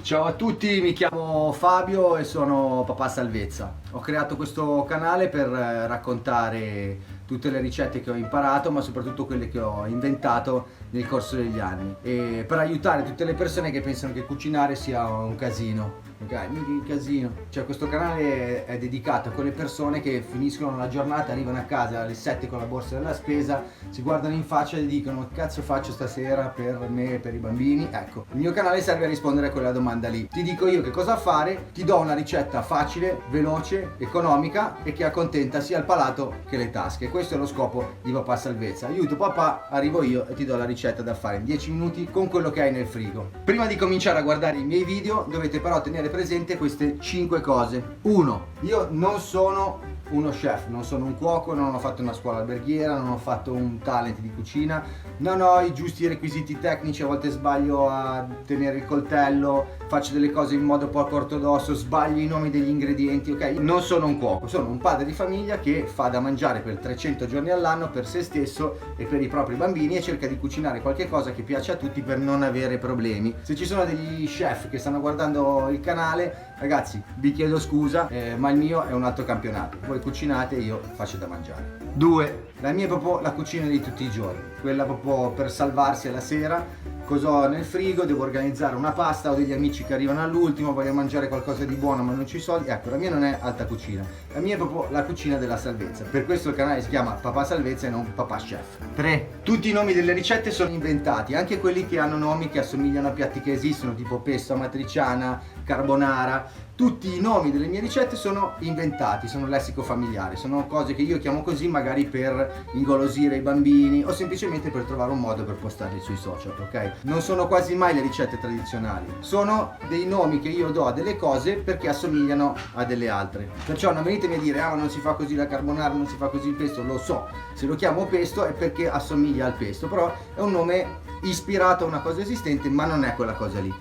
Ciao a tutti, mi chiamo Fabio e sono Papà Salvezza. Ho creato questo canale per raccontare tutte le ricette che ho imparato, ma soprattutto quelle che ho inventato nel corso degli anni, e per aiutare tutte le persone che pensano che cucinare sia un casino. Ok, mica casino. Cioè, questo canale è dedicato a quelle persone che finiscono la giornata, arrivano a casa alle 7 con la borsa della spesa, si guardano in faccia e dicono: che cazzo faccio stasera per me e per i bambini? Ecco, il mio canale serve a rispondere a quella domanda lì. Ti dico io che cosa fare, ti do una ricetta facile, veloce, economica e che accontenta sia il palato che le tasche. Questo è lo scopo di Papà Salvezza. Aiuto papà, arrivo io e ti do la ricetta da fare in 10 minuti con quello che hai nel frigo. Prima di cominciare a guardare i miei video dovete però tenere presente queste 5 cose. 1. Io non sono uno chef, non sono un cuoco, non ho fatto una scuola alberghiera, non ho fatto un talent di cucina, non ho i giusti requisiti tecnici, a volte sbaglio a tenere il coltello, faccio delle cose in modo poco ortodosso, sbaglio i nomi degli ingredienti, ok? Non sono un cuoco, sono un padre di famiglia che fa da mangiare per 300 giorni all'anno per se stesso e per i propri bambini e cerca di cucinare qualche cosa che piace a tutti per non avere problemi. Se ci sono degli chef che stanno guardando il canale, ragazzi, vi chiedo scusa, ma il mio è un altro campionato. Voi cucinate, io faccio da mangiare. 2. La mia è proprio la cucina di tutti i giorni, quella proprio per salvarsi alla sera. Cosa ho nel frigo? Devo organizzare una pasta, ho degli amici che arrivano all'ultimo, voglio mangiare qualcosa di buono ma non ci sono soldi. Ecco, la mia non è alta cucina, la mia è proprio la cucina della salvezza. Per questo il canale si chiama Papà Salvezza e non Papà Chef. 3. Tutti i nomi delle ricette sono inventati, anche quelli che hanno nomi che assomigliano a piatti che esistono, tipo pesto, amatriciana, carbonara. Tutti i nomi delle mie ricette sono inventati, sono lessico familiare, sono cose che io chiamo così magari per ingolosire i bambini o semplicemente per trovare un modo per postarli sui social, ok? Non sono quasi mai le ricette tradizionali, sono dei nomi che io do a delle cose perché assomigliano a delle altre. Perciò non venitemi a dire: ah, ma non si fa così la carbonara, non si fa così il pesto. Lo so, se lo chiamo pesto è perché assomiglia al pesto, però è un nome ispirato a una cosa esistente, ma non è quella cosa lì,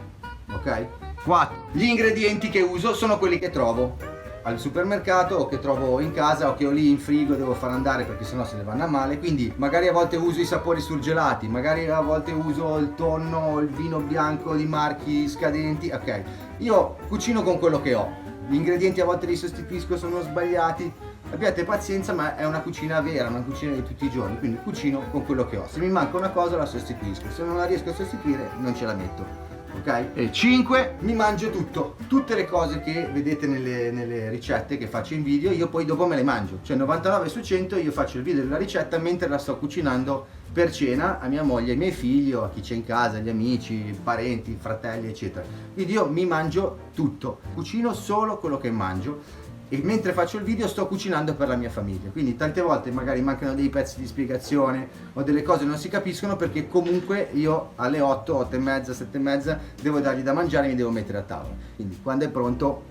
ok? 4. Gli ingredienti che uso sono quelli che trovo al supermercato o che trovo in casa o che ho lì in frigo, devo far andare perché sennò se ne vanno a male. Quindi magari a volte uso i sapori surgelati, magari a volte uso il tonno, il vino bianco di marchi scadenti, ok? Io cucino con quello che ho, gli ingredienti a volte li sostituisco, sono sbagliati, abbiate pazienza, ma è una cucina vera, una cucina di tutti i giorni, quindi cucino con quello che ho. Se mi manca una cosa la sostituisco, se non la riesco a sostituire non ce la metto. Ok? E 5. Mi mangio tutto, tutte le cose che vedete nelle ricette che faccio in video, io poi dopo me le mangio, cioè 99 su 100 io faccio il video della ricetta mentre la sto cucinando per cena a mia moglie, ai miei figli o a chi c'è in casa, agli amici, parenti, fratelli eccetera. Quindi io mi mangio tutto, cucino solo quello che mangio e mentre faccio il video sto cucinando per la mia famiglia, quindi tante volte magari mancano dei pezzi di spiegazione o delle cose non si capiscono perché comunque io alle 8, 8 e mezza, 7 e mezza devo dargli da mangiare e mi devo mettere a tavola, quindi quando è pronto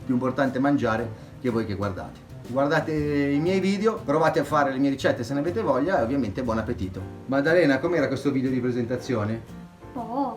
più importante mangiare che voi che guardate. Guardate i miei video, provate a fare le mie ricette se ne avete voglia e ovviamente buon appetito. Maddalena, com'era questo video di presentazione? Oh.